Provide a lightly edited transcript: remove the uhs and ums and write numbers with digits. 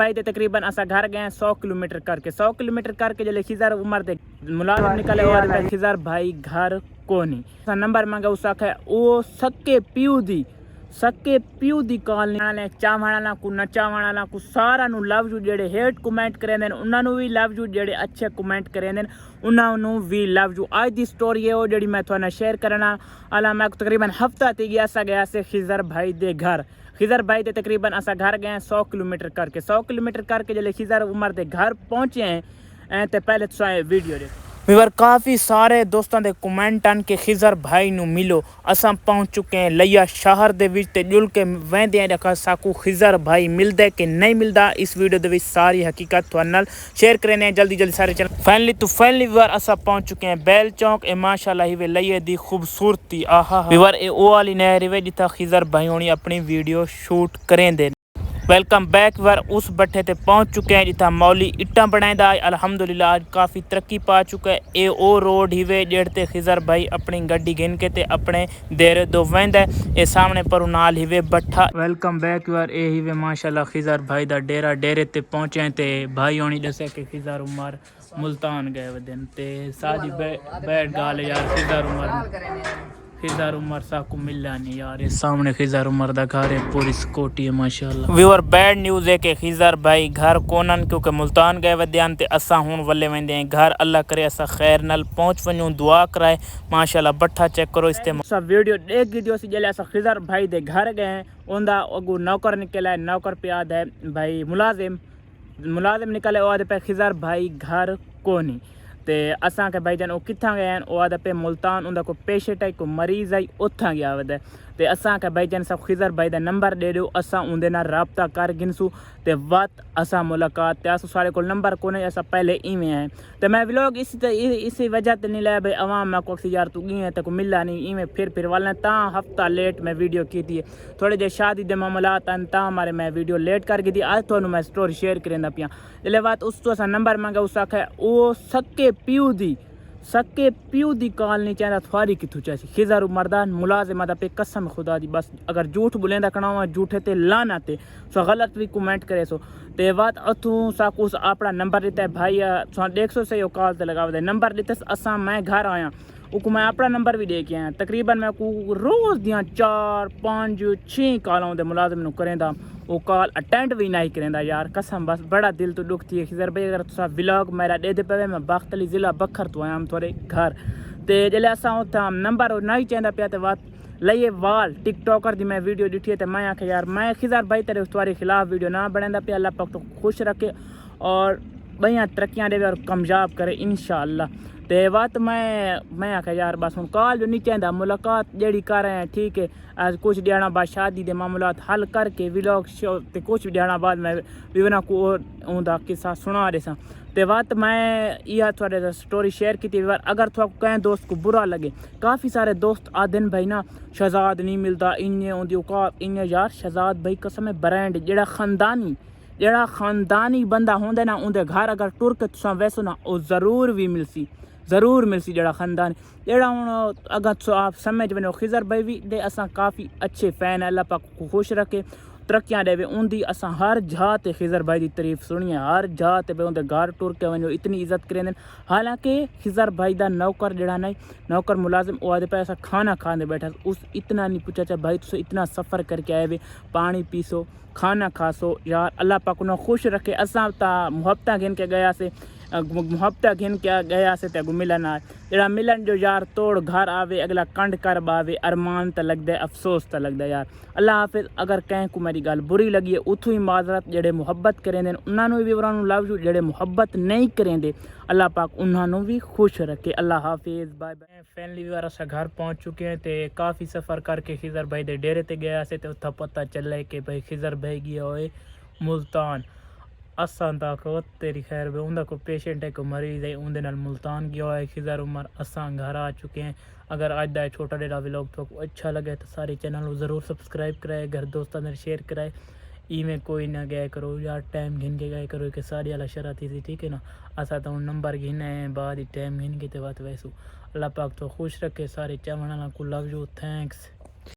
भाई ते तकरीबन असा घर गए 100 किलोमीटर करके 100 किलोमीटर करके जले खिजर उमर दे मुलाजिम निकले और खिजर भाई घर कोनी नंबर मांगा उस आखे ओ सक्के प्यू दी कॉल ने चावणा को नचावणा को सारा नु लव यू जेडे हेट कमेंट करेंदे उन्हां नु भी लव यू जेडे अच्छे कमेंट करेंदे उन्हां नु भी लव यू। आज दी स्टोरी है वो जेडी मैं थोड़ा शेयर करना अला मैं तकरीबन हफ्ता ते गया से खिजर भाई दे घर। खिजर भाई दे तकरीबन असा घर गए 100 किलोमीटर करके 100 किलोमीटर करके जले खिजर उमर दे घर पहुंचे हैं ते पहले तो वीडियो दे वीवर काफ़ी सारे दोस्तों के कमेंट आन के खिजर भाई नु मिलो असा पहुँच चुके हैं लिया शहर दे विच ते जुल के वेंदे रखा साकू खिजर भाई मिलता है कि नहीं मिलता इस वीडियो दे विच सारी हकीकत तुहाडे नाल शेयर करने जल्दी जल्दी सारे चैनल फाइनली वीवर असा पहुँच चुके हैं बैल चौक ए माशाल्लाह ही वे लिये दी खूबसूरती आहा वीवर ए ओ वाली नहर वे जिथा खिजर भाई होनी अपनी वीडियो शूट करेंदे। वेलकम बैक वर उस बट्ठे ते पहुँच चुके हैं जिथा मौली इट्टा बनाईदा अल्हम्दुलिल्लाह आज काफ़ी तरक्की पा चुका है। ए ओ रोड ही वे जेड़ते खिजर भाई अपनी गड्डी गिन के ते अपने देरे दो वेंदा ए सामने पर नाल ही वे बट्ठा। वेलकम बैक वर ए ही वे माशाल्लाह खिजर भाई दा डेरा डेरे ते पहुँचे ते भाई होनी दसे कि खिजर उमर मुल्तान गए वदन ते सादी बैठ गाल यार खिजर उमर साकू मिला नहीं यार सामने खिजर उमर दा घर है पूरी सिक्योरिटी है माशाल्लाह। व्यूअर बैड न्यूज़ है कि खिजर भाई घर कोनन क्योंकि मुल्तान गए वद्यान ते असा हुन वल्ले वेंदे हैं घर अल्लाह करे असा खैर नल पहुंच वणूं दुआ कराए माशाल्लाह बट्ठा चेक करो इस्तेमाल सब वीडियो एक वीडियो से जले असा खिजर भाई दे घर गए उनदा अगू नौकर निकला है नौकर पे याद है भाई मुलाजिम निकले और पे खिजर भाई घर कोनी ते असा के भाई जान किथा गए हैं वो पे मुल्तान उनका कोई पेशेंट है कोई मरीज़ है उथा गया वह ते असा के भाई जान सब खिजर भाई दा नंबर दे दो असा उनदे नाल राबता कर गिनसू ते वत असा मुलाकात ते अस सारे को नंबर को नहीं असा पहले इवें है ते मैं व्लॉग इसी वजह ते नहीं लाया भाई अवाम मैं को यार तू इवें ते को मिला नहीं इवें फिर वाले ता हफ्ता लेट मैं वीडियो की थी थोड़े जे शादी दे मामलात अन ता हमारे मैं वीडियो लेट कर गई थी आज तो मैं स्टोरी शेयर करेंदा पिया जले बात उस तो असा नंबर मांगा उस आखे ओ सक्के प्यू दी कॉल नहीं चाहता थवारी किथू चाहिए खिजर मर्दान मुलाजिम पे कसम खुदा दी बस अगर झूठ बुलेंदा कना झूठे ते लाना ते सो गलत भी कमेंट करे सो ते बात अथू साकूस अपना नंबर देता है भाई 150 से कॉल ते लगा दे नंबर देते असा मैं घर आया उको मैं अपना नंबर भी दे के आया तकरीबन मैं को रोज़ दियाँ 4 5 6 कॉलों दे मुलाजिम नु करेंदा वो कॉल अटेंड भी नहीं करेंदा यार कसम बस बड़ा दिल तो दुख थी खिजर भाई अगर तुसा व्लॉग मेरा दे दे पे मैं बख्तली ज़िला बखर तो आया थोड़े घर ते जले असा उथा नंबर नहीं चाहता पिया ते बात लइए वाल टिकटॉकर दी मैं वीडियो डिठी ते मैं आखे यार मैं खिजर भाई तेरे तुम्हारे खिलाफ वीडियो ना बनांदा पे अल्लाह पाक तो खुश रखे और बढ़िया तरक्कियां दे और कामयाब करे इंशाअल्लाह ते बात मैं आखा यार बस हूँ कॉल जो नहीं चाहता मुलाकात जड़ी कर रहे हैं ठीक है आज कुछ दिहाड़ा बाद शादी दे मामलात हल करके व्लॉग शो ते कुछ दिहाड़ा बाद मैं विवना को उनका किस्सा सुना रहे सा ते बात मैं यह थोड़े स्टोरी शेयर की थी अगर थोड़ा कहीं दोस्त को बुरा लगे काफ़ी सारे दोस्त आदन भाई ना शहजाद नहीं मिलता इन्हें उनकी औकात इन्हें यार शहजाद भाई कसम है ब्रांड जेड़ा खानदानी बंदा होंगे ना उनके घर अगर टुर के तुसा वैसो ना वो ज़रूर मिलसी जेड़ा खानदान जेड़ा हूँ अगर आप समझ बनो खिजर भाई भी दे असा काफ़ी अच्छे फैन है अल्लाह पाक को खुश रखे तरक्कियां देवे उनकी असा हर जहाँ ते खिजर भाई की तारीफ सुनी है हर जहाँ ते उनके घर टुर के वनो इतनी इज्जत करें हालांकि खिजर भाई का नौकर जड़ा नहीं नौकर मुलाजिम वो आदे पे ऐसा खाना खाने बैठा उस इतना नहीं पूछा चाहे भाई तुम इतना सफ़र करके आए वे पानी पीसो खाना खासो यार अल्लाह पाक उन्हें खुश रखे असा मुहब्बत गिन के गया से मुहब्बत घिन क्या गया से ते मिलन आए जरा मिलन जो यार तोड़ घर आवे अगला कंड कर बावे अरमान त लगदा अफसोस त लगदा यार अल्लाह हाफिज अगर कहीं को मेरी गल बुरी लगी है उथों ही माजरत जेड़े मुहब्बत करेंदे उन्होंने भी उन्होंने लव यू जेड़े मुहब्बत नहीं करेंदे अल्लाह पाक उन्होंने भी खुश रखे अल्लाह हाफिज बाय बाय। फैमिली वाला सा घर पहुँच चुके हैं ते काफ़ी सफ़र करके खिजर भाई दे डेरे ते गया से उत्था पता चले कि भाई खिजर भाई गया होए मुल्तान असा तक तेरी खैर भी उनका कोई पेशेंट है कोई मरीज़ है उनके नाल मुल्तान गया है खिजर उमर असा घर आ चुके हैं। अगर आज का छोटा डेरा व्लॉग तो अच्छा लगे तो सारे चैनल को ज़रूर सब्सक्राइब कराए घर दोस्तों ने शेयर कराए इवें कोई ना गया करो यार टाइम गिन के गया करो कि सारी वाला शरारती थी ठीक है ना असा तो नंबर गिने हैं बाद टाइम गिन के बात वैसू अल्लाह पाक तो खुश रखे सारे चावना को लव यू थैंक्स।